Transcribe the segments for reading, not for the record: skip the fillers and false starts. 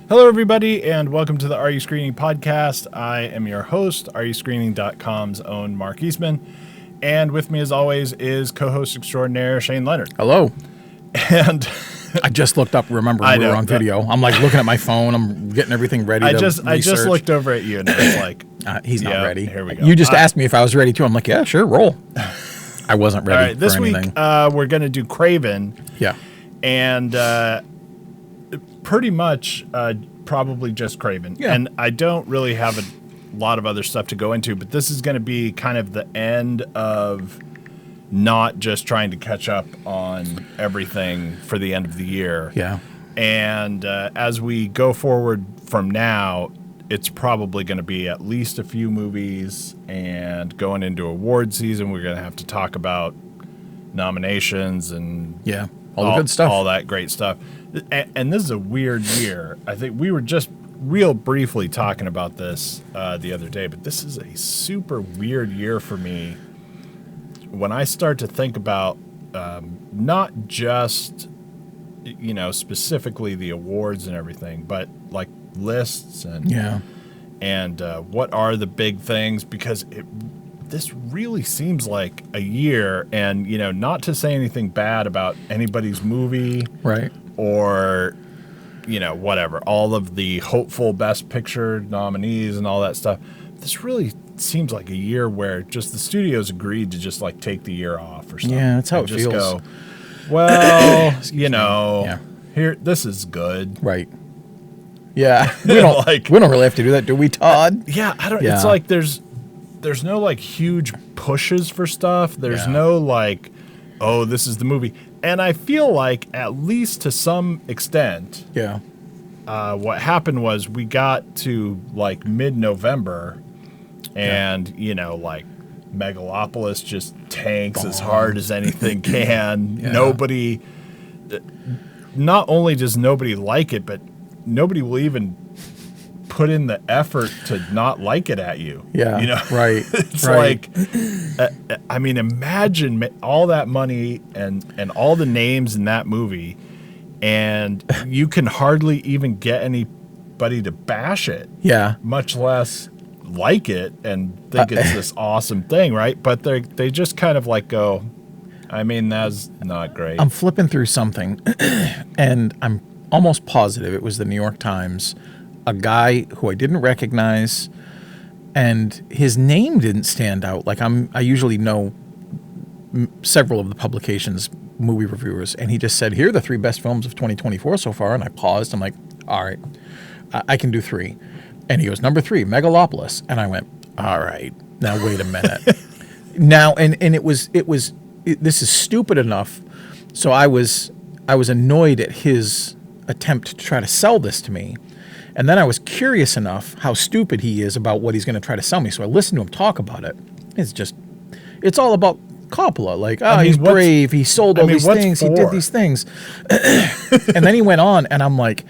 Hello, everybody, and welcome to the Are You Screening podcast. I am your host, AreYouScreening.com's own Mark Eastman, and with me, as always, is co-host extraordinaire Shane Leonard. Hello. And I just looked up, remember, we were on video. I'm like looking at my phone. I'm getting everything ready I just looked over at you, and it's like... he's not ready. Here we go. You just asked me if I was ready, too. I'm like, yeah, sure, roll. I wasn't ready. All right, this week, we're going to do Kraven. Yeah. And pretty much probably just Kraven. Yeah. And I don't really have a lot of other stuff to go into, but this is going to be kind of the end of not just trying to catch up on everything for the end of the year. Yeah. And as we go forward from now, it's probably going to be at least a few movies, and going into award season, we're going to have to talk about nominations and all the good stuff. All that great stuff. And this is a weird year. I think we were just real briefly talking about this the other day, but this is a super weird year for me when I start to think about not just, specifically the awards and everything, but like lists and what are the big things, because this really seems like a year, and not to say anything bad about anybody's movie, right, or whatever, all of the hopeful Best Picture nominees and all that stuff. This really seems like a year where just the studios agreed to just like take the year off or something. Yeah, that's how it just feels. Go, well, here, this is good, right? Yeah, we don't we don't really have to do that, do we, Todd? I don't. Yeah. It's like there's no like huge pushes for stuff. There's no like, oh, this is the movie. And I feel like, at least to some extent, what happened was we got to like mid-November, and like Megalopolis just tanks as hard as anything can. Nobody, not only does nobody like it, but nobody will even put in the effort to not like it at you. Right. It's like, I mean, imagine all that money and all the names in that movie, and you can hardly even get anybody to bash it. Yeah. Much less like it and think it's this awesome thing, right? But they just kind of like go, I mean, that's not great. I'm flipping through something, and I'm almost positive it was the New York Times. A guy who I didn't recognize, and his name didn't stand out. Like I usually know several of the publications' movie reviewers, and he just said, "Here are the 3 best films of 2024 so far." And I paused. I'm like, "All right, I can do 3." And he goes, "Number 3, Megalopolis." And I went, "All right, now wait a minute." Now, and this is stupid enough. So I was annoyed at his attempt to try to sell this to me. And then I was curious enough how stupid he is about what he's going to try to sell me. So I listened to him talk about it. It's all about Coppola. Like, he's brave. He sold all these things. He did these things. And then he went on, and I'm like,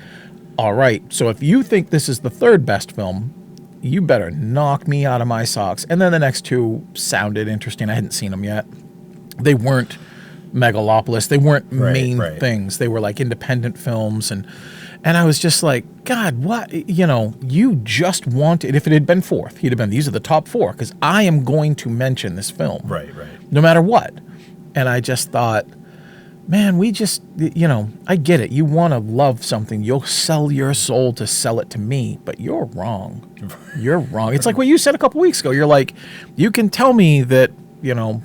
all right, so if you think this is the 3rd best film, you better knock me out of my socks. And then the next 2 sounded interesting. I hadn't seen them yet. They weren't Megalopolis. They weren't main things. They were like independent films, and I was just like, God, what? You just wanted, if it had been 4th, he'd have been, these are the top 4, because I am going to mention this film. Right. No matter what. And I just thought, man, we just, I get it. You want to love something. You'll sell your soul to sell it to me, but you're wrong. You're wrong. It's like what you said a couple weeks ago. You're like, you can tell me that,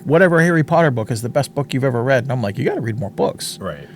whatever Harry Potter book is the best book you've ever read. And I'm like, you got to read more books. Right.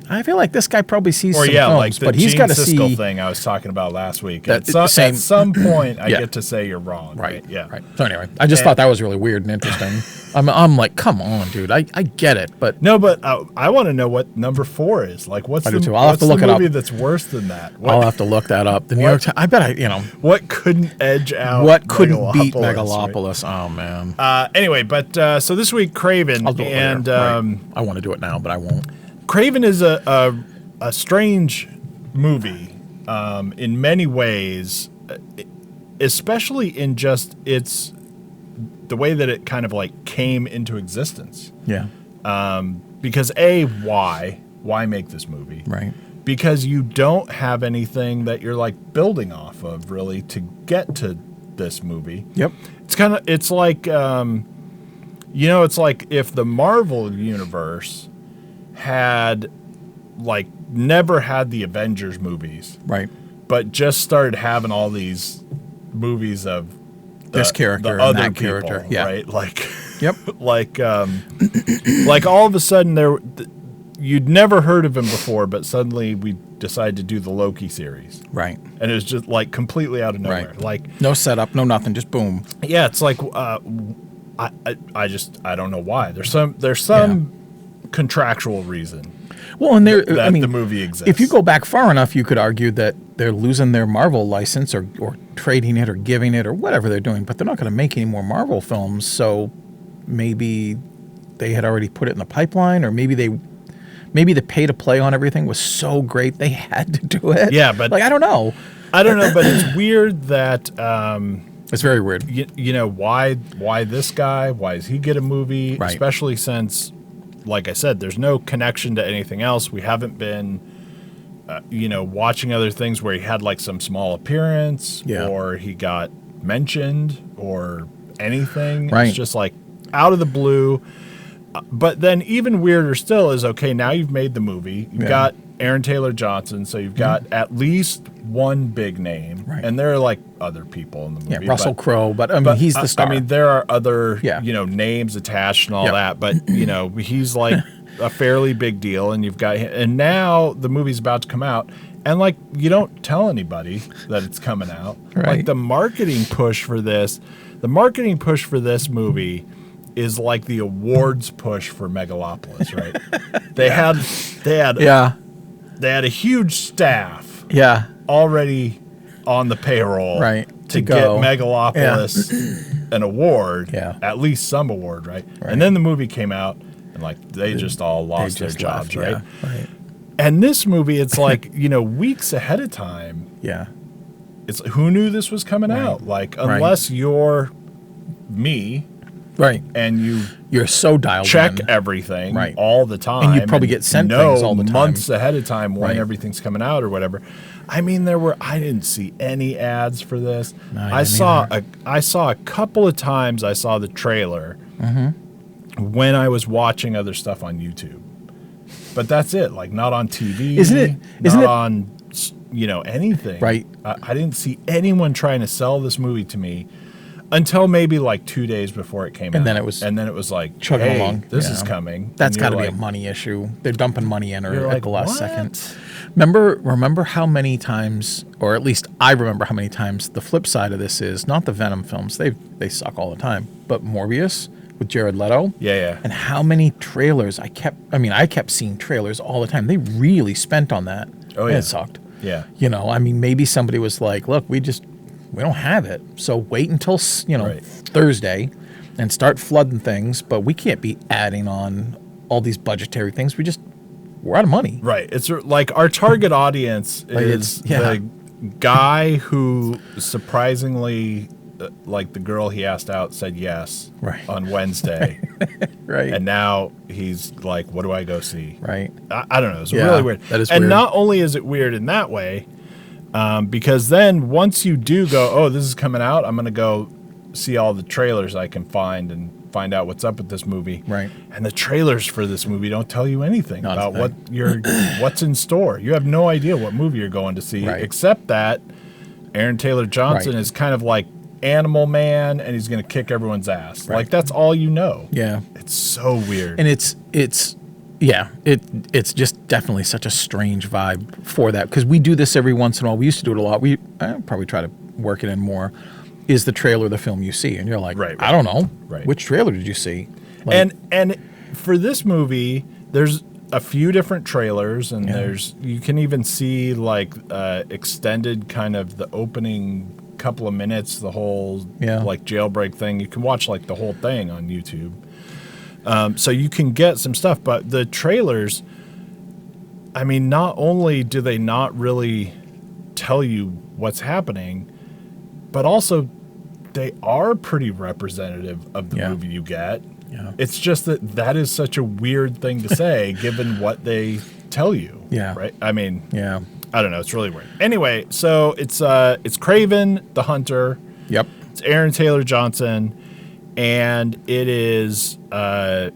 I feel like this guy probably sees some films, like the but he's got to see thing I was talking about last week. At some point, I get to say you're wrong. Right. Yeah. Right. So anyway, I just thought that was really weird and interesting. I'm like, come on, dude. I get it, but no, but I want to know what number 4 is. Like, what's the movie that's worse than that? I'll have to look that up. The New York Times. I bet what couldn't edge out? What couldn't beat Megalopolis? Right? Oh man. Anyway, but so this week, Kraven, I'll do it and right. I want to do it now, but I won't. Kraven is a strange movie in many ways, especially in just the way that it kind of like came into existence. Yeah. Because why make this movie? Right. because you don't have anything that you're like building off of really to get to this movie. Yep. It's like, it's like if the Marvel universe had like never had the Avengers movies. Right. But just started having all these movies of this character, the other and that people, character. Yeah. Right? Like, yep. like all of a sudden you'd never heard of him before, but suddenly we decided to do the Loki series. Right. And it was just like completely out of nowhere. Right. Like no setup, no nothing, just boom. Yeah, it's like I don't know why. There's some contractual reason. Well, and the movie exists. If you go back far enough, you could argue that they're losing their Marvel license or trading it or giving it or whatever they're doing, but they're not going to make any more Marvel films. So maybe they had already put it in the pipeline, or maybe the pay to play on everything was so great they had to do it. Yeah, but like I don't know, but it's weird that it's very weird. Why this guy? Why does he get a movie? Right. Especially since, like I said, there's no connection to anything else. We haven't been, watching other things where he had like some small appearance, or he got mentioned, or anything. Right. It's just like out of the blue. But then even weirder still is, okay, now you've made the movie. You've got Aaron Taylor Johnson, so you've got at least one big name. Right. And there are like other people in the movie. Yeah, Russell Crowe, but I mean, he's the star. I mean, there are other, names attached and all that, but, he's like a fairly big deal, and you've got him. And now the movie's about to come out, and like, you don't tell anybody that it's coming out. Right. Like the marketing push for this movie is like the awards push for Megalopolis, right? They had a huge staff already on the payroll to get Megalopolis an award, at least some award, right? And then the movie came out, and like they just all lost their jobs, right? Right. And this movie, it's like, weeks ahead of time. Yeah. It's who knew this was coming out? Like, unless you're me. Right. And you're so dialed check in. everything all the time. And you probably get sent things all the time. Months ahead of time when everything's coming out or whatever. I mean, I didn't see any ads for this. No, I saw a couple of times I saw the trailer when I was watching other stuff on YouTube. But that's it. Like, not on TV. Isn't it on anything. Right. I didn't see anyone trying to sell this movie to me until maybe like 2 days before it came out. And then it was like, chugging hey, along. This is coming. That's got to be a money issue. They're dumping money in her at the last what? second. Remember how many times, or at least I remember how many times, the flip side of this is not the Venom films. They suck all the time. But Morbius with Jared Leto. Yeah. And how many trailers I kept seeing trailers all the time. They really spent on that. Oh, and it sucked. Yeah. Maybe somebody was like, look, we don't have it. So wait until, Thursday and start flooding things. But we can't be adding on all these budgetary things. We're out of money. Right. It's like our target audience is the guy who surprisingly, like the girl he asked out said yes on Wednesday. Right. And now he's like, what do I go see? Right. I don't know. It's really weird. That is weird. And not only is it weird in that way, because then once you do go, oh, this is coming out, I'm going to go see all the trailers I can find and find out what's up with this movie. Right. And the trailers for this movie don't tell you anything about what's in store. You have no idea what movie you're going to see, except that Aaron Taylor Johnson is kind of like Animal Man, and he's going to kick everyone's ass. Like, that's all you know. Yeah. It's so weird. And it's just definitely such a strange vibe for that, because we do this every once in a while. We used to do it a lot. I probably try to work it in more. Is the trailer the film you see? And you're like, I don't know. Right. Which trailer did you see? Like, and for this movie, there's a few different trailers, and you can even see like extended kind of the opening couple of minutes, the whole like jailbreak thing. You can watch like the whole thing on YouTube. So you can get some stuff, but the trailers, I mean, not only do they not really tell you what's happening, but also they are pretty representative of the movie you get. Yeah. It's just that is such a weird thing to say, given what they tell you. Yeah. Right. I mean. Yeah. I don't know. It's really weird. Anyway, so it's Kraven the Hunter. Yep. It's Aaron Taylor Johnson, and it is the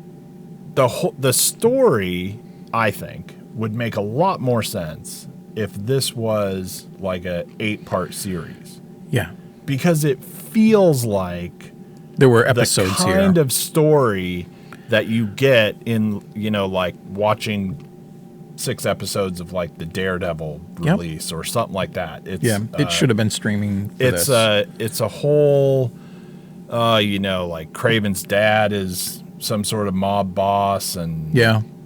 story. I think would make a lot more sense if this was like a 8-part series. Yeah. Because it feels like there were episodes the here. kind of story that you get in, like watching 6 episodes of like the Daredevil release or something like that. It's, it should have been streaming. It's a whole, like Kraven's dad is some sort of mob boss, and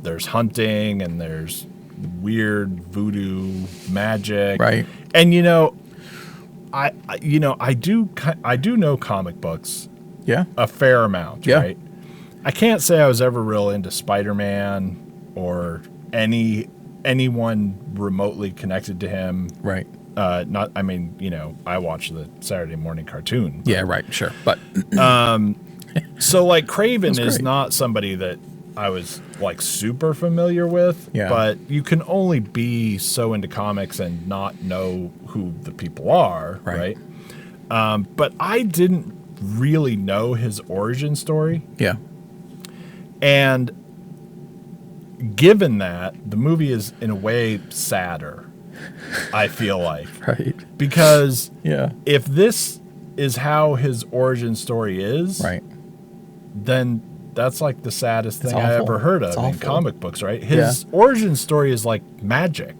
there's hunting and there's weird voodoo magic, right? And I do know comic books, a fair amount, right? I can't say I was ever real into Spider-Man or anyone remotely connected to him, right? I watch the Saturday morning cartoon. Yeah, right, sure, but so like Kraven is not somebody that I was like super familiar with, but you can only be so into comics and not know who the people are, right? But I didn't really know his origin story. Yeah. And given that, the movie is in a way sadder, I feel like. Right. Because if this is how his origin story is, then that's like the saddest thing I ever heard of in comic books, right? His origin story is like magic.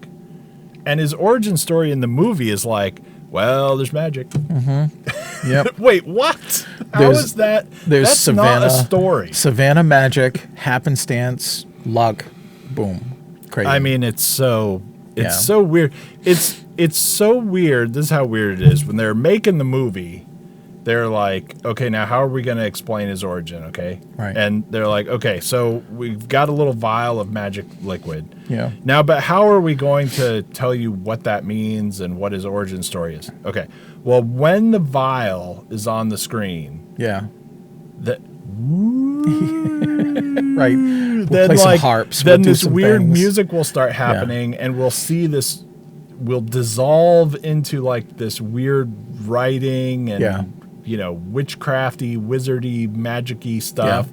And his origin story in the movie is like, well, there's magic. Mm-hmm. Yep. Wait, what? How is that? That's Savannah, not a story. Savannah magic, happenstance, luck, boom. Crazy. I mean, it's so weird. It's so weird. This is how weird it is. When they're making the movie, they're like, okay, now how are we going to explain his origin, okay? Right. And they're like, okay, so we've got a little vial of magic liquid. Yeah. Now, but how are we going to tell you what that means and what his origin story is? Okay. Well, when the vial is on the screen, that right. We'll then play like some harps. Then we'll this weird things. Music will start happening, and we'll see this. We'll dissolve into like this weird writing and witchcrafty, wizardy, magicy stuff,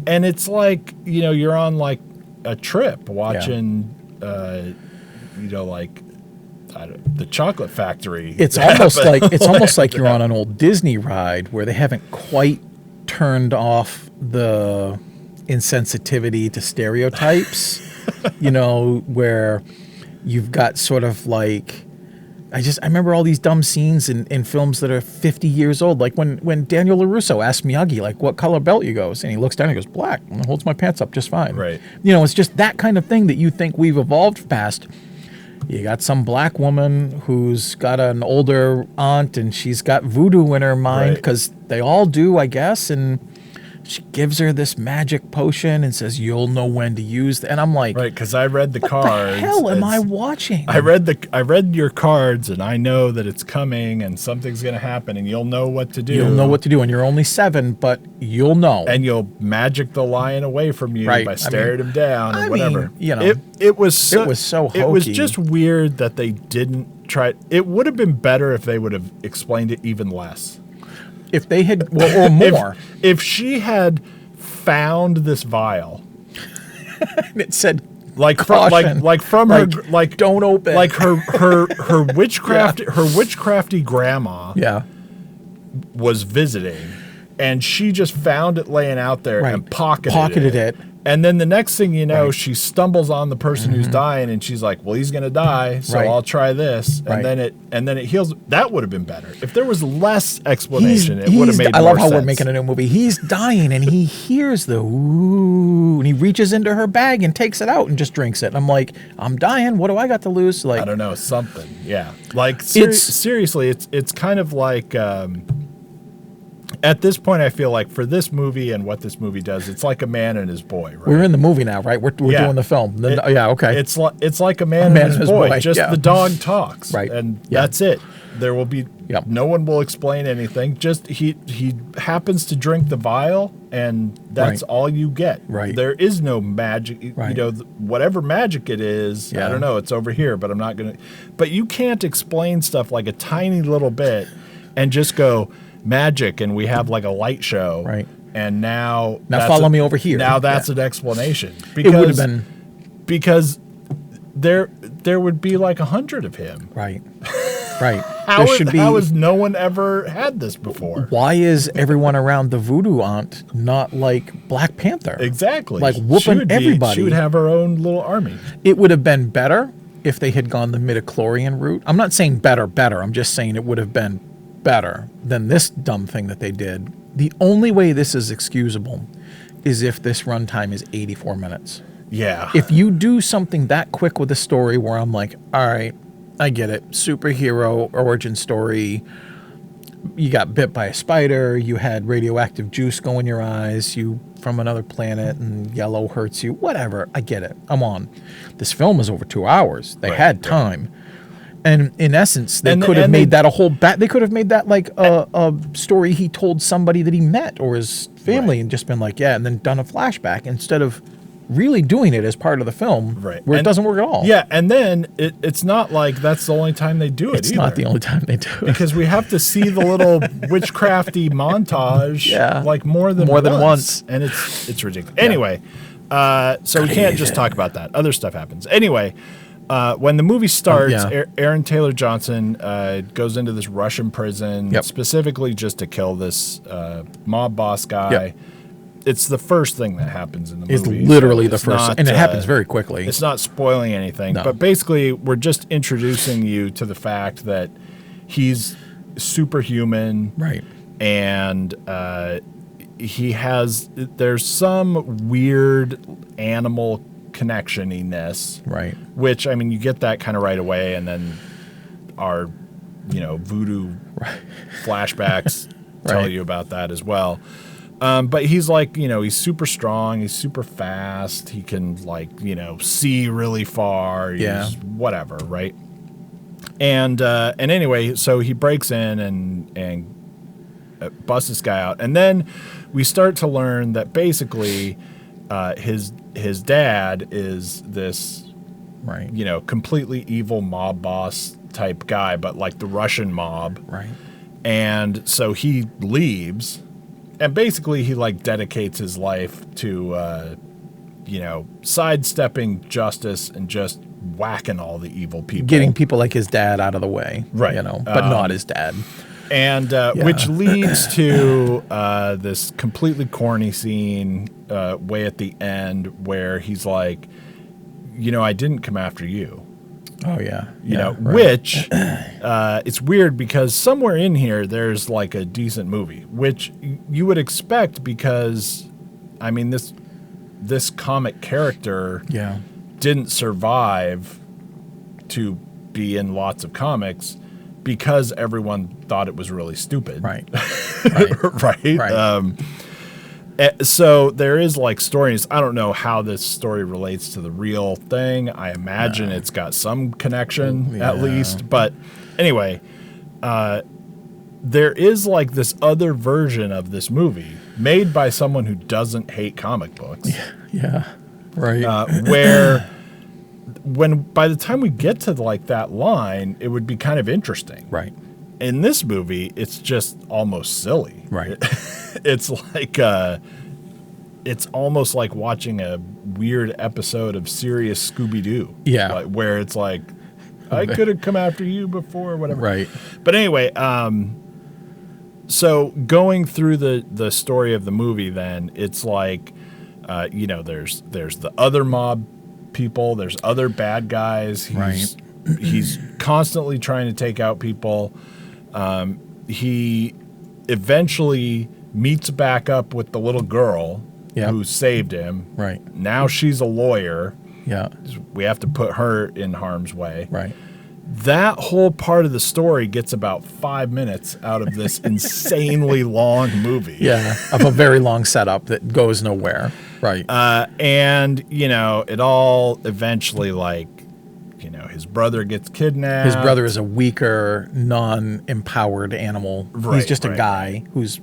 and it's like you're on like a trip watching, like. The Chocolate Factory. It's almost like you're on an old Disney ride where they haven't quite turned off the insensitivity to stereotypes. Where you've got sort of like I remember all these dumb scenes in films that are 50 years old. Like when Daniel LaRusso asked Miyagi, like, what color belt you goes, and he looks down and he goes, black, and holds my pants up just fine. Right. It's just that kind of thing that you think we've evolved past. You got some black woman who's got an older aunt and she's got voodoo in her mind because they all do, I guess. And she gives her this magic potion and says, you'll know when to use it. And I'm like, right, because I read the cards. What the hell am I watching? I read your cards and I know that it's coming and something's going to happen and you'll know what to do. You'll know what to do. And you're only 7, but you'll know. And you'll magic the lion away from you by staring him down or whatever. It was so hokey. It was just weird that they didn't try. It would have been better if they would have explained it even less. If they had, or more. If she had found this vial, it said like caution, from her don't open, like her witchcrafty grandma was visiting, and she just found it laying out there and pocketed it. And then the next thing you know, she stumbles on the person who's dying, and she's like, "Well, he's gonna die, so I'll try this." And then it heals. That would have been better if there was less explanation. It would have made. I love how sense. We're making a new movie. He's dying, and he hears the ooh, and he reaches into her bag and takes it out and just drinks it. And I'm like, I'm dying. What do I got to lose? Like, I don't know, something. Yeah, like seriously, it's kind of like. At this point, I feel like for this movie and what this movie does, it's like a man and his boy. Right? We're in the movie now, right? We're doing the film. Okay. It's like a man and his boy. Just the dog talks, right? And that's it. There will be Yep. No one will explain anything. Just he happens to drink the vial, and that's all you get. Right. There is no magic. Right. You know, whatever magic it is, I don't know. It's over here, but I'm not going to. But you can't explain stuff like a tiny little bit and just go magic, and we have like a light show. Right. And now follow me over here. Now that's an explanation. Because, it would have been. Because there would be like 100 of him. Right. Right. How has no one ever had this before? Why is everyone around the voodoo aunt not like Black Panther? Exactly. Like whooping everybody. She would have her own little army. It would have been better if they had gone the midichlorian route. I'm not saying better. I'm just saying it would have been better than this dumb thing that they did. The only way this is excusable is if this runtime is 84 minutes. Yeah. If you do something that quick with a story where I'm like, all right, I get it. Superhero origin story. You got bit by a spider. You had radioactive juice go in your eyes. You from another planet and yellow hurts you. Whatever. I get it. I'm on. This film is over 2 hours. They had time. And in essence, they could have made that a whole they could have made that like a story he told somebody that he met or his family and just been like, yeah, and then done a flashback instead of really doing it as part of the film, where it doesn't work at all. Yeah, and then it's not like that's the only time they do it. It's not the only time they do it, because we have to see the little witchcrafty montage, like more than once, and it's ridiculous. Anyway, so we can't just talk about that. Other stuff happens. Anyway, when the movie starts, Aaron Taylor Johnson goes into this Russian prison specifically just to kill this mob boss guy. Yep. It's the first thing that happens in the movie. It's literally the first, and it happens very quickly. It's not spoiling anything, but basically we're just introducing you to the fact that he's superhuman, right? And there's some weird animal connectioniness, right? Which, I mean, you get that kind of right away, and then our, voodoo flashbacks tell you about that as well. But he's like, he's super strong. He's super fast. He can see really far. He's whatever, right? And anyway, so he breaks in and busts this guy out. And then we start to learn that basically his dad is this, completely evil mob boss type guy, but like the Russian mob. Right. And so he leaves. And basically, he dedicates his life to, sidestepping justice and just whacking all the evil people, getting people like his dad out of the way, right? But not his dad, and which leads to this completely corny scene way at the end where he's like, I didn't come after you. Oh yeah, which it's weird because somewhere in here there's like a decent movie, which you would expect because, I mean, this comic character didn't survive to be in lots of comics because everyone thought it was really stupid, right? Right. So there is stories. I don't know how this story relates to the real thing. I imagine it's got some connection at least. But anyway, there is this other version of this movie made by someone who doesn't hate comic books. Yeah. Right. Where by the time we get to that line, it would be kind of interesting. Right. In this movie, it's just almost silly. Right. It's it's almost like watching a weird episode of Serious Scooby-Doo. Yeah. Where it's I could have come after you before, whatever. Right. But anyway, so going through the story of the movie, then it's there's the other mob people, there's other bad guys. He's constantly trying to take out people. He eventually meets back up with the little girl who saved him. Right. Now she's a lawyer. Yeah. We have to put her in harm's way. Right. That whole part of the story gets about 5 minutes out of this insanely long movie. Yeah, of a very long setup that goes nowhere. Right. And, it all eventually, like, you know, his brother gets kidnapped. His brother is a weaker, non-empowered animal. Right, He's just a right, guy who's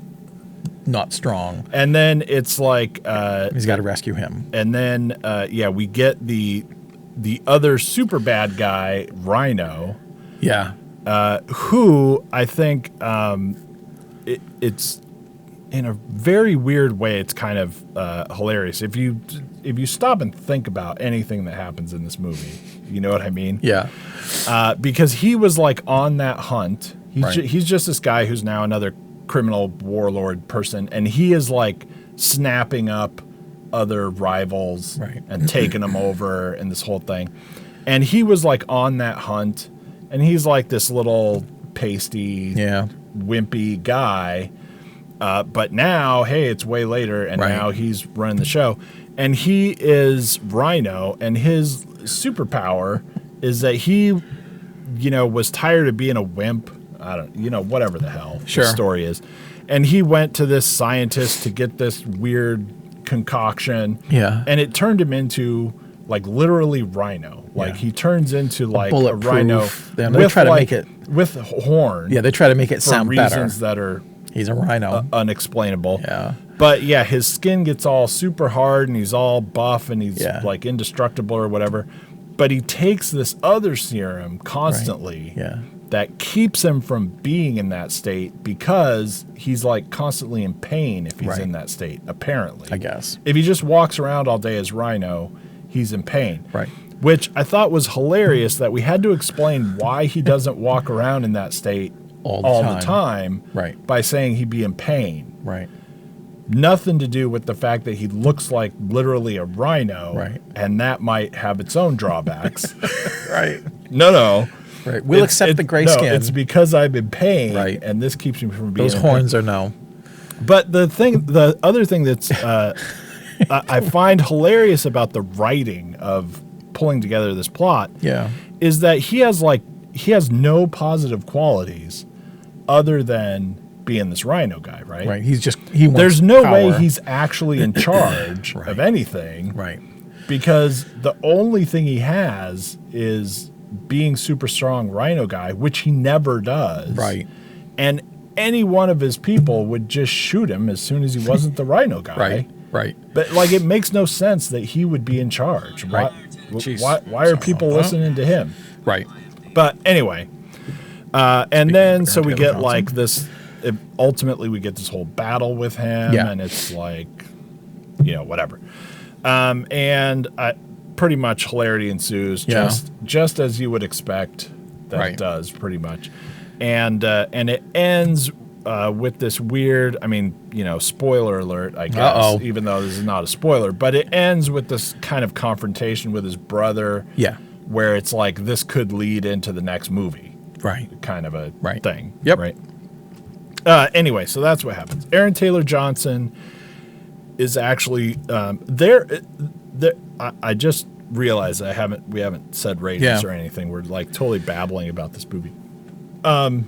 not strong. And then it's like he's got to rescue him. And then we get the other super bad guy, Rhino. Yeah. Who I think it's in a very weird way. It's kind of hilarious if you stop and think about anything that happens in this movie. You know what I mean? Yeah. Because he was like on that hunt. Right. He's just this guy who's now another criminal warlord person, and he is like snapping up other rivals and taking them over and this whole thing. And he was like on that hunt, and he's like this little pasty, wimpy guy. But now, hey, it's way later, and now he's running the show. And he is Rhino, and his superpower is that he, you know, was tired of being a wimp. I don't, you know, whatever the hell the story is. And he went to this scientist to get this weird concoction. Yeah. And it turned him into, like, literally Rhino. Like, he turns into, like, a rhino. They try to make it with horn. Yeah, they try to make it sound better. For reasons that are... He's a rhino. Unexplainable. Yeah. But, yeah, his skin gets all super hard, and he's all buff, and he's, like, indestructible or whatever. But he takes this other serum constantly that keeps him from being in that state because he's, like, constantly in pain if he's in that state, apparently. I guess. If he just walks around all day as Rhino, he's in pain. Right. Which I thought was hilarious that we had to explain why he doesn't walk around in that state all the time by saying he'd be in pain. Right. Nothing to do with the fact that he looks like literally a rhino, and that might have its own drawbacks. No. Right. We'll accept the gray skin. It's because I'm in pain, and this keeps me from being. Those horns are no. But the other thing that's I find hilarious about the writing of pulling together this plot, is that he has no positive qualities other than being this rhino guy, right? Right. Wants There's no power. way he's actually in charge of anything. Right. Because the only thing he has is being super strong rhino guy, which he never does. Right. And any one of his people would just shoot him as soon as he wasn't the rhino guy. Right. But like it makes no sense that he would be in charge. Right. Why are people listening to him? Right. But anyway, and then so we get like this. Ultimately, we get this whole battle with him, and it's like, you know, whatever. And pretty much hilarity ensues, just as you would expect that it does, pretty much. And it ends with this weird, I mean, you know, spoiler alert, I guess, even though this is not a spoiler, but it ends with this kind of confrontation with his brother, where it's like this could lead into the next movie, kind of a thing, right? Anyway, so that's what happens. Aaron Taylor Johnson is actually there. I just realized we haven't said ratings or anything. We're like totally babbling about this movie. I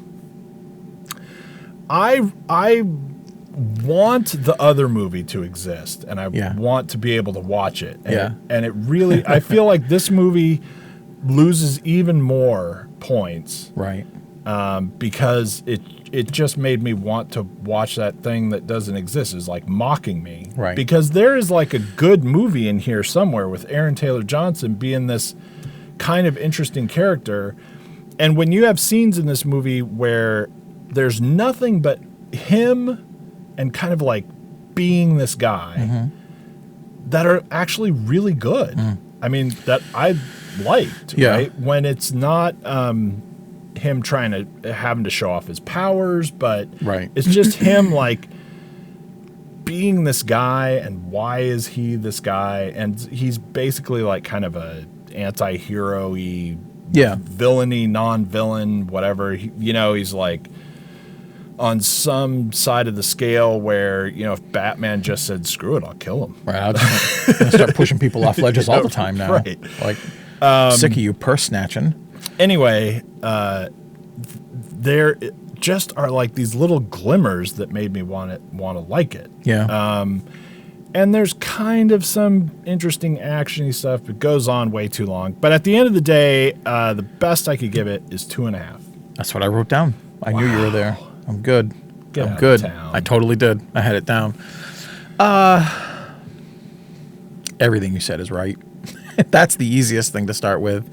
want the other movie to exist, and I want to be able to watch it. And it really, I feel like this movie loses even more points, because it just made me want to watch that thing that doesn't exist. It's like mocking me. Right. Because there is like a good movie in here somewhere with Aaron Taylor Johnson being this kind of interesting character. And when you have scenes in this movie where there's nothing but him and kind of like being this guy that are actually really good. I mean, that I liked, right? When it's not him having to show off his powers, but it's just him like being this guy, and why is he this guy? And he's basically like kind of a anti-hero-y, villainy, non-villain, whatever. He's like on some side of the scale where, you know, if Batman just said, screw it, I'll kill him. Right. I'm going to start pushing people off ledges all the time now. Right. Like, sick of you purse snatching. Anyway, there just are like these little glimmers that made me want to like it. And there's kind of some interesting actiony stuff, but goes on way too long. But at the end of the day, the best I could give it is 2.5. That's what I wrote down. I knew you were there. I'm good. Get I'm out good. of town. I totally did. I had it down. Everything you said is right. That's the easiest thing to start with.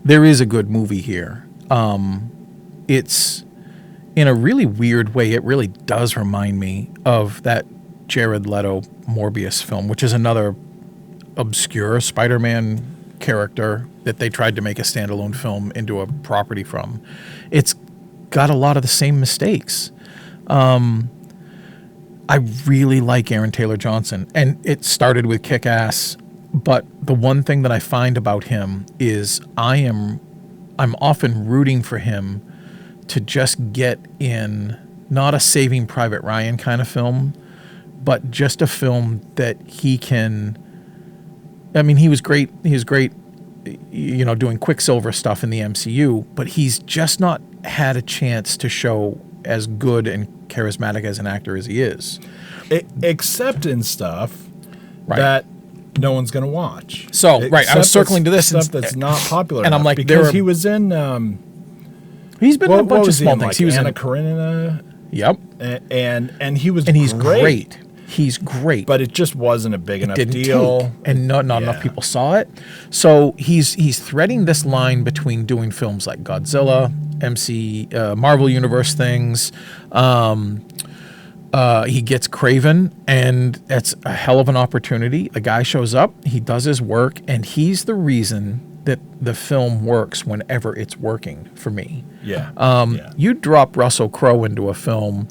There is a good movie here. It's, in a really weird way, it really does remind me of that Jared Leto Morbius film, which is another obscure Spider-Man character that they tried to make a standalone film into a property from. It's got a lot of the same mistakes. I really like Aaron Taylor Johnson, and it started with Kick-Ass, but the one thing that I find about him is I'm often rooting for him to just get in not a Saving Private Ryan kind of film, but just a film that he can. I mean, he was great. He was great, doing Quicksilver stuff in the MCU, but he's just not had a chance to show as good and charismatic as an actor as he is. Except in stuff right. that no one's going to watch. So, right, I was circling to this. Stuff that's not popular and I'm like, because he was in... he's been in a bunch of small things. Like he was Anna in Karenina. Yep. And he was he's great. He's great. But it just wasn't a big enough deal. And not enough people saw it. So he's threading this line between doing films like Godzilla, Marvel Universe things. He gets Kraven, and that's a hell of an opportunity. The guy shows up, he does his work, and he's the reason that the film works whenever it's working for me. Yeah. You drop Russell Crowe into a film,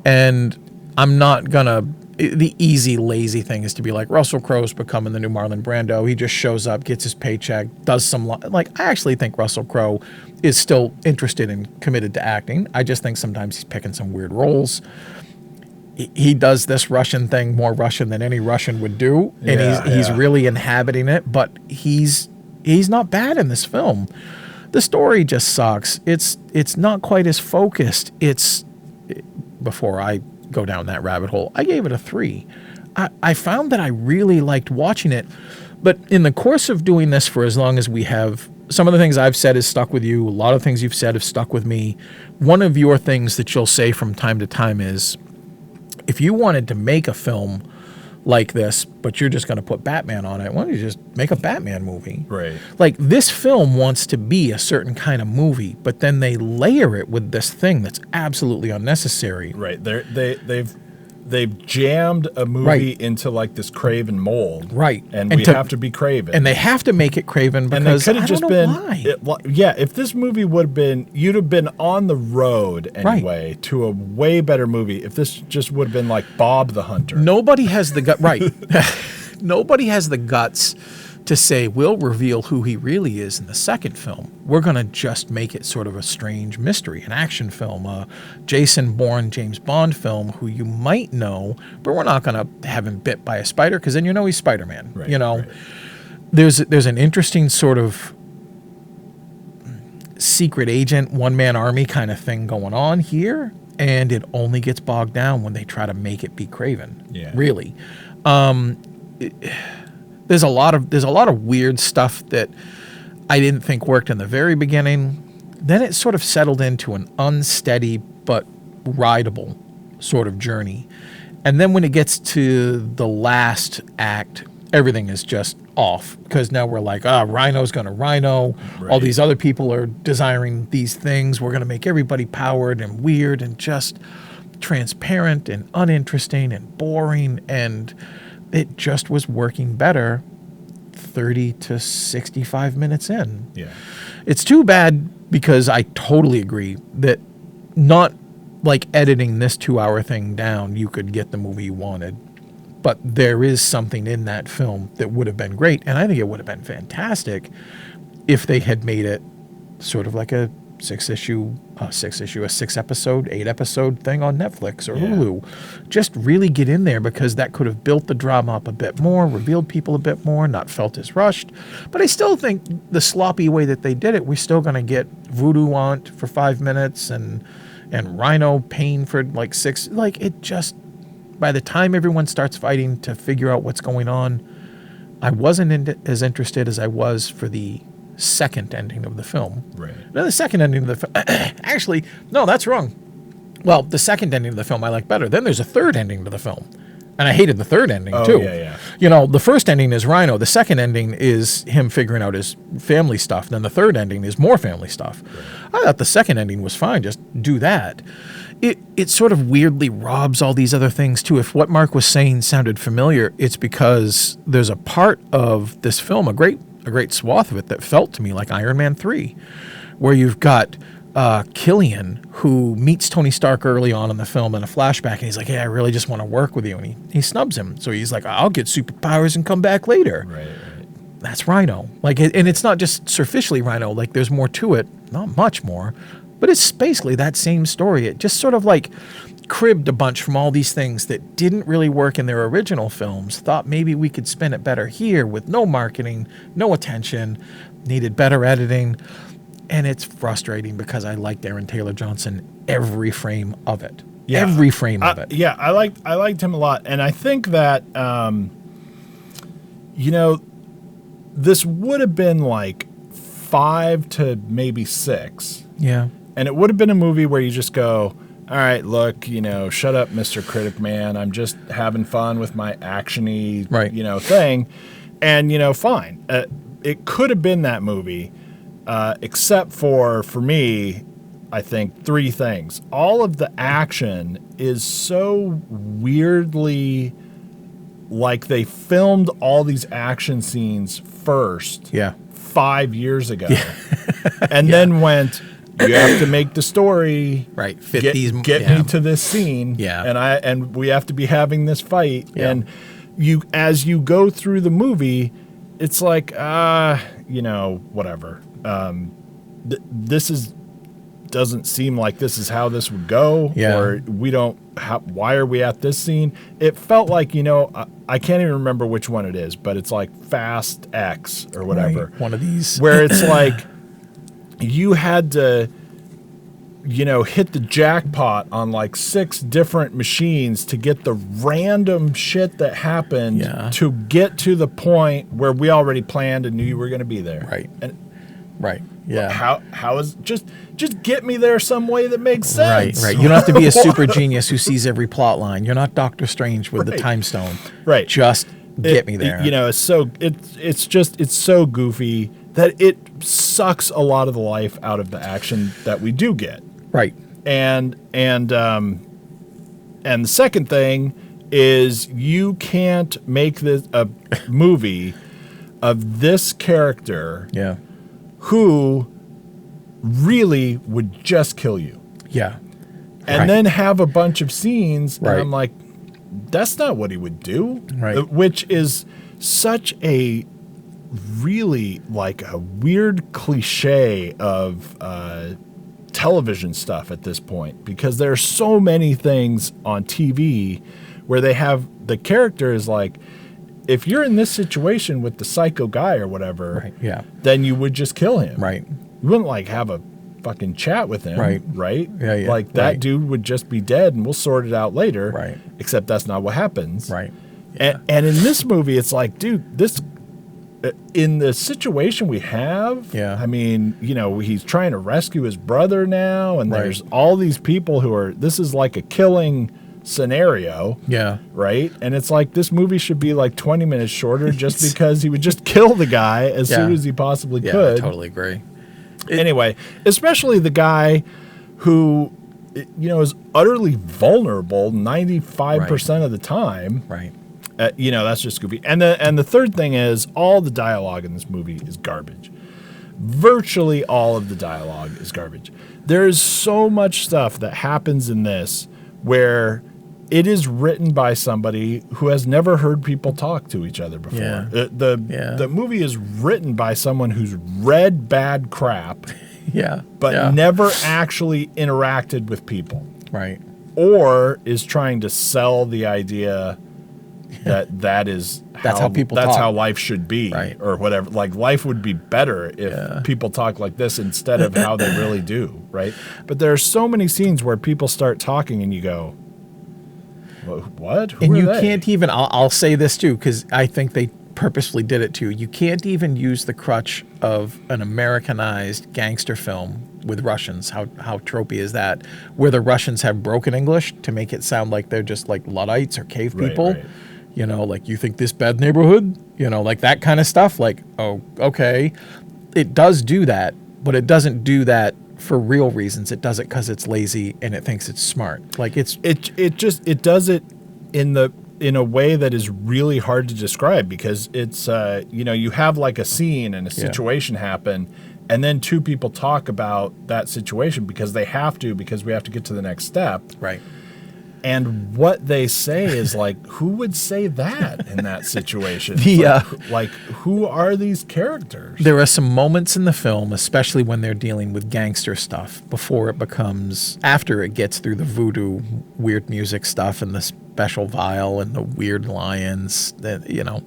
and I'm not gonna. The easy, lazy thing is to be like, Russell Crowe's becoming the new Marlon Brando. He just shows up, gets his paycheck, does some... I actually think Russell Crowe is still interested and committed to acting. I just think sometimes he's picking some weird roles. He does this Russian thing more Russian than any Russian would do, and he's really inhabiting it, but he's not bad in this film. The story just sucks. It's not quite as focused. Before I go down that rabbit hole, I gave it a 3. I found that I really liked watching it, but in the course of doing this for as long as we have, some of the things I've said has stuck with you. A lot of things you've said have stuck with me. One of your things that you'll say from time to time is, if you wanted to make a film like this, but you're just going to put Batman on it, why don't you just make a Batman movie? Right. Like, this film wants to be a certain kind of movie, but then they layer it with this thing that's absolutely unnecessary. Right. They've jammed a movie into like this Kraven mold. Right. And we have to be Kraven. And they have to make it Kraven because and it could have just been why. If this movie would have been, you'd have been on the road anyway to a way better movie if this just would have been like Bob the Hunter. Nobody has the gut Nobody has the guts to say, we'll reveal who he really is in the second film. We're going to just make it sort of a strange mystery, an action film, a Jason Bourne, James Bond film who you might know, but we're not going to have him bit by a spider because then he's Spider-Man. Right, right. There's an interesting sort of secret agent, one-man army kind of thing going on here, and it only gets bogged down when they try to make it be Kraven. Yeah. Really. There's a lot of weird stuff that I didn't think worked in the very beginning. Then it sort of settled into an unsteady but rideable sort of journey. And then when it gets to the last act, everything is just off because now we're like, Rhino's going to Rhino. Right. All these other people are desiring these things. We're going to make everybody powered and weird and just transparent and uninteresting and boring, and it just was working better 30 to 65 minutes in. Yeah. It's too bad because I totally agree that not like editing this 2-hour thing down, you could get the movie you wanted. But there is something in that film that would have been great, and I think it would have been fantastic if they had made it sort of like a 6-episode, 8-episode thing on Netflix or Hulu. Just really get in there because that could have built the drama up a bit more, revealed people a bit more, not felt as rushed. But I still think the sloppy way that they did it, we're still going to get Voodoo Aunt for 5 minutes and Rhino Pain for like 6. Like, it just by the time everyone starts fighting to figure out what's going on, I wasn't as interested as I was for the second ending of the film. Right. Now, the second ending of the film, actually, no, that's wrong. Well, the second ending of the film I like better. Then there's a third ending to the film. And I hated the third ending, too. Yeah. You know, the first ending is Rhino. The second ending is him figuring out his family stuff. Then the third ending is more family stuff. Right. I thought the second ending was fine. Just do that. It sort of weirdly robs all these other things, too. If what Mark was saying sounded familiar, it's because there's a part of this film, a great swath of it, that felt to me like Iron Man 3, where you've got Killian, who meets Tony Stark early on in the film in a flashback, and he's like, hey, I really just want to work with you. And he snubs him. So he's like, I'll get superpowers and come back later. Right. That's Rhino. Like, and it's not just superficially Rhino. Like, there's more to it. Not much more. But it's basically that same story. It just sort of like cribbed a bunch from all these things that didn't really work in their original films. Thought maybe we could spin it better here with no marketing, no attention, needed better editing. And it's frustrating because I liked Aaron Taylor Johnson every frame of it. Yeah. Every frame of it. Yeah, I liked him a lot. And I think that, this would have been like 5 to maybe 6. Yeah. And it would have been a movie where you just go, all right, look, shut up, Mr. Critic Man. I'm just having fun with my action-y, thing. And, fine. It could have been that movie. Except for me, I think 3 things. All of the action is so weirdly like they filmed all these action scenes first 5 years ago. Yeah. And then went, you have to make the story right. Get me to this scene. Yeah. And we have to be having this fight. Yeah. And as you go through the movie, it's like, whatever. This doesn't seem like this is how this would go, or why are we at this scene? It felt like, I can't even remember which one it is, but it's like Fast X or whatever. Right. One of these. Where it's like you had to, hit the jackpot on like 6 different machines to get the random shit that happened to get to the point where we already planned and knew you were going to be there. Right. And right. Yeah. How is just get me there some way that makes sense. Right. You don't have to be a super genius who sees every plot line. You're not Doctor Strange with the time stone. Right. Just get me there. It's so goofy that it sucks a lot of the life out of the action that we do get. Right. And the second thing is you can't make this a movie of this character who really would just kill you. Yeah. And then have a bunch of scenes and I'm like, that's not what he would do. Right. Which is such a really like a weird cliche of television stuff at this point, because there are so many things on TV where they have the character is like, if you're in this situation with the psycho guy or whatever, then you would just kill him. Right. You wouldn't like have a fucking chat with him. Right. Yeah. Like that dude would just be dead and we'll sort it out later. Right. Except that's not what happens. Right. Yeah. And in this movie, it's like, dude, this in the situation we have, I mean, he's trying to rescue his brother now, and there's all these people this is like a killing scenario. Yeah. Right? And it's like this movie should be like 20 minutes shorter just because he would just kill the guy as soon as he possibly could. I totally agree. Anyway, especially the guy who is utterly vulnerable 95% of the time. Right. That's just goofy. And the third thing is all the dialogue in this movie is garbage. Virtually all of the dialogue is garbage. There is so much stuff that happens in this where it is written by somebody who has never heard people talk to each other before. Yeah. The movie is written by someone who's read bad crap, but never actually interacted with people. Right. Or is trying to sell the idea that's how people talk. That's how life should be, or whatever. Like life would be better if people talk like this instead of how they really do, right? But there are so many scenes where people start talking and you go, What? Who And are you they? can't even, I'll say this too, because I think they purposefully did it too. You can't even use the crutch of an Americanized gangster film with Russians. How tropey is that? Where the Russians have broken English to make it sound like they're just like Luddites or cave people. Right. You know, like, you think this bad neighborhood? You know, like that kind of stuff. Like, oh, okay. It does do that, but it doesn't do that for real reasons. It does it because it's lazy and it thinks it's smart. Like, it does it in a way that is really hard to describe, because it's you have like a scene and a situation happen, and then two people talk about that situation because we have to get to the next step. Right. And what they say is like, who would say that in that situation? Like, who are these characters? There are some moments in the film, especially when they're dealing with gangster stuff, after it gets through the voodoo weird music stuff and the special vial and the weird lions, that, you know,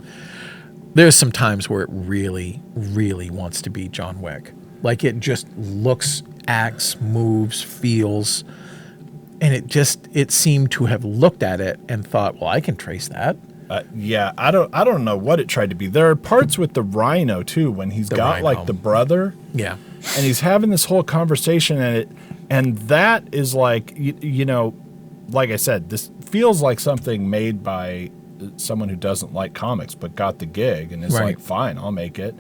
there's some times where it really, really wants to be John Wick. Like, it just looks, acts, moves, feels. And it seemed to have looked at it and thought, well, I can trace that. I don't know what it tried to be. There are parts with the rhino too, when he's got like the brother. Yeah. And he's having this whole conversation, and that is like, you know, like I said, this feels like something made by someone who doesn't like comics but got the gig and is like, fine, I'll make it.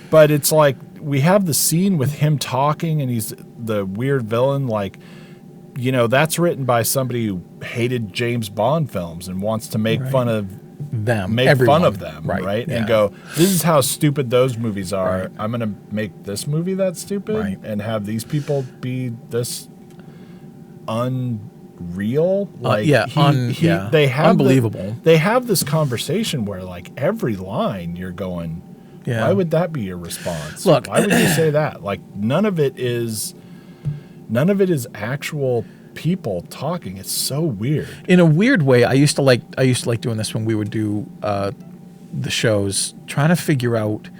But it's like, we have the scene with him talking and he's the weird villain, like, you know, that's written by somebody who hated James Bond films and wants to make fun of them, right? Yeah. And go, this is how stupid those movies are. Right. I'm going to make this movie that stupid and have these people be this unreal. Like, they have unbelievable. They have this conversation where, like, every line you're going, why would that be your response? Look, why would you say that? Like, none of it is actual people talking. It's so weird. In a weird way, I used to like doing this when we would do the shows, trying to figure out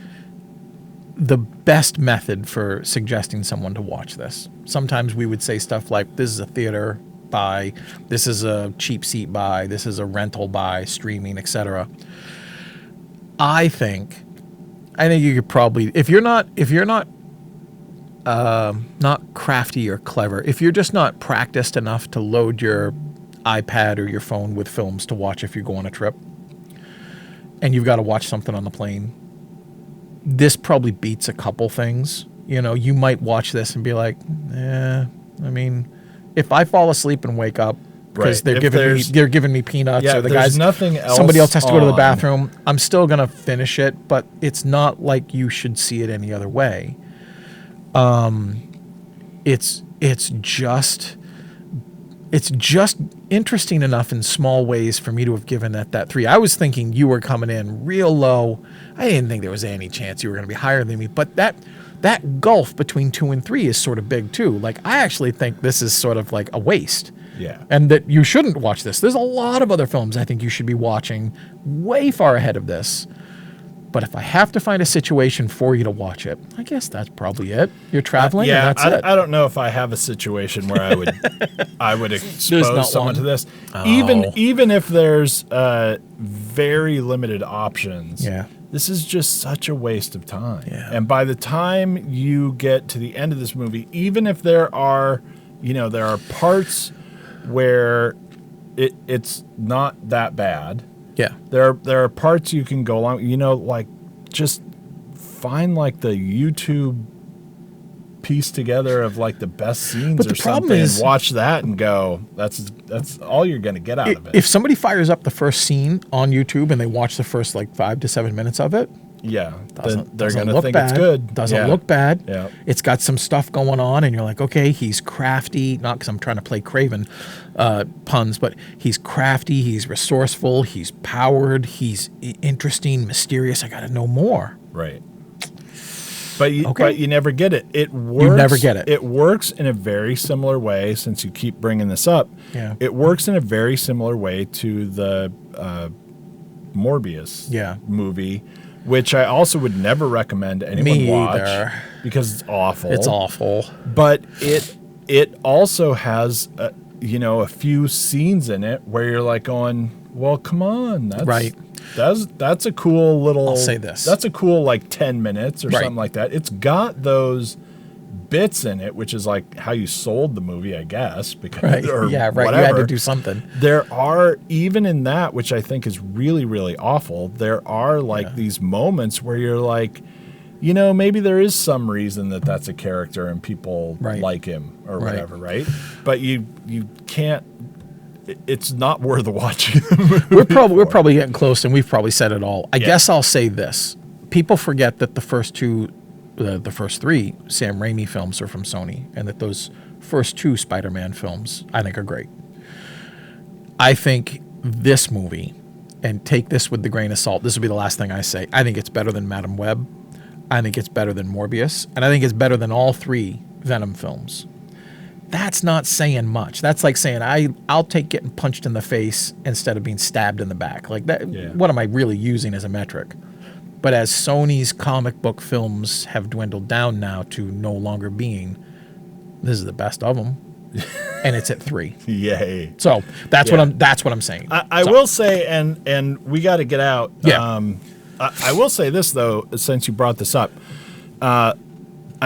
the best method for suggesting someone to watch this. Sometimes we would say stuff like, this is a theater buy, this is a cheap seat buy, this is a rental buy, streaming, etc. I think you could probably, if you're not crafty or clever, if you're just not practiced enough to load your iPad or your phone with films to watch if you go on a trip, and you've got to watch something on the plane, this probably beats a couple things. You know, you might watch this and be like, I mean, if I fall asleep and wake up because they're giving me peanuts, or the guy's nothing else, somebody else has to go to the bathroom, I'm still gonna finish it. But it's not like you should see it any other way. It's just interesting enough in small ways for me to have given it that 3. I was thinking you were coming in real low. I didn't think there was any chance you were going to be higher than me, but that gulf between 2 and 3 is sort of big too. Like, I actually think this is sort of like a waste. Yeah. And that you shouldn't watch this. There's a lot of other films I think you should be watching way far ahead of this. But if I have to find a situation for you to watch it, I guess that's probably it. You're traveling, and that's it. I don't know if I have a situation where I would expose someone to this. Oh. Even if there's very limited options. Yeah. This is just such a waste of time. Yeah. And by the time you get to the end of this movie, even if there are parts where it's not that bad. Yeah. There are parts you can go along, like, just find like the YouTube piece together of like the best scenes or something, and watch that and go, that's all you're going to get out of it. If somebody fires up the first scene on YouTube and they watch the first like 5 to 7 minutes of it, then they're going to think it's good. Doesn't look bad. Yeah. It's got some stuff going on, and you're like, okay, he's crafty. Not because I'm trying to play Kraven puns, but he's crafty, he's resourceful, he's powered, he's interesting, mysterious. I got to know more. Right. But you never get it. It works. You never get it. It works in a very similar way, since you keep bringing this up. Yeah. It works in a very similar way to the Morbius movie, which I also would never recommend anyone watch because it's awful. It's awful. But it also has you know, a few scenes in it where you're like going, well, come on. That's a cool little... I'll say this. That's a cool, like, 10 minutes or something like that. It's got those bits in it, which is like how you sold the movie, I guess. Because, You had to do something. There are, even in that, which I think is really, really awful, there are, like, these moments where you're like, you know, maybe there is some reason that that's a character and people like him or whatever, right? But you can't... It's not worth watching the movie. We're probably getting close, and we've probably said it all. I guess I'll say this: people forget that the first three Sam Raimi films are from Sony, and that those first 2 Spider-Man films I think are great. I think this movie, and take this with the grain of salt, this will be the last thing I say. I think it's better than Madam Web. I think it's better than Morbius, and I think it's better than all 3 Venom films. That's not saying much. That's like saying I'll take getting punched in the face instead of being stabbed in the back. Like that. Yeah. What am I really using as a metric? But as Sony's comic book films have dwindled down now to no longer being, this is the best of them, and it's at 3. Yay! So that's what I'm saying. I will say, and we got to get out. Yeah. I will say this though, since you brought this up. I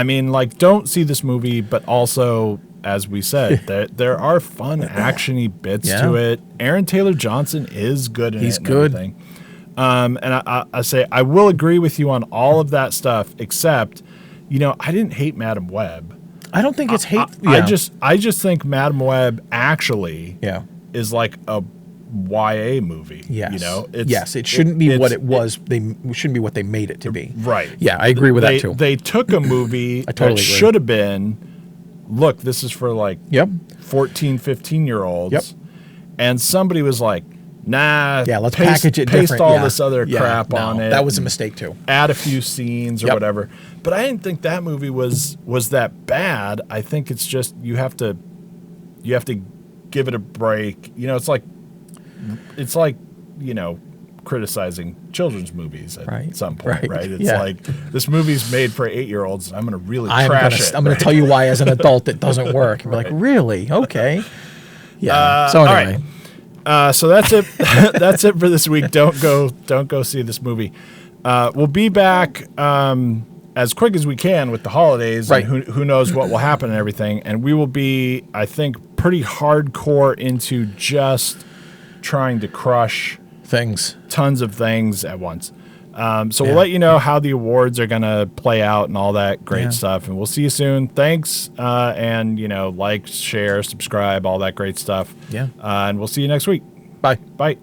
mean, like, don't see this movie, but also, as we said, there are fun, action-y bits to it. Aaron Taylor Johnson is good in it. He's good. And I say, I will agree with you on all of that stuff, except, you know, I didn't hate Madam Web. I don't think it's hate. I just think Madam Web actually is like a YA movie. Yes. You know? It shouldn't be what it was. They shouldn't be what they made it to be. Right. Yeah, I agree with that too. They took a movie totally that should have been, look, this is for like 14, 15-year-olds. Yep. And somebody was like, nah, let's package it paste different. all this other crap on it. That was a mistake too. Add a few scenes or whatever. But I didn't think that movie was that bad. I think it's just you have to give it a break. You know, it's like you know, criticizing children's movies at some point, right? It's like, this movie's made for 8-year-olds. I'm going to really trash it. I'm going to tell you why, as an adult, it doesn't work. And be like, really? Okay. Yeah. So anyway. All right. So that's it. That's it for this week. Don't go see this movie. We'll be back as quick as we can with the holidays. Right. And who knows what will happen and everything. And we will be, I think, pretty hardcore into just trying to crush tons of things at once. So we'll let you know how the awards are going to play out and all that great stuff. And we'll see you soon. Thanks. And, you know, like, share, subscribe, all that great stuff. Yeah. And we'll see you next week. Bye. Bye.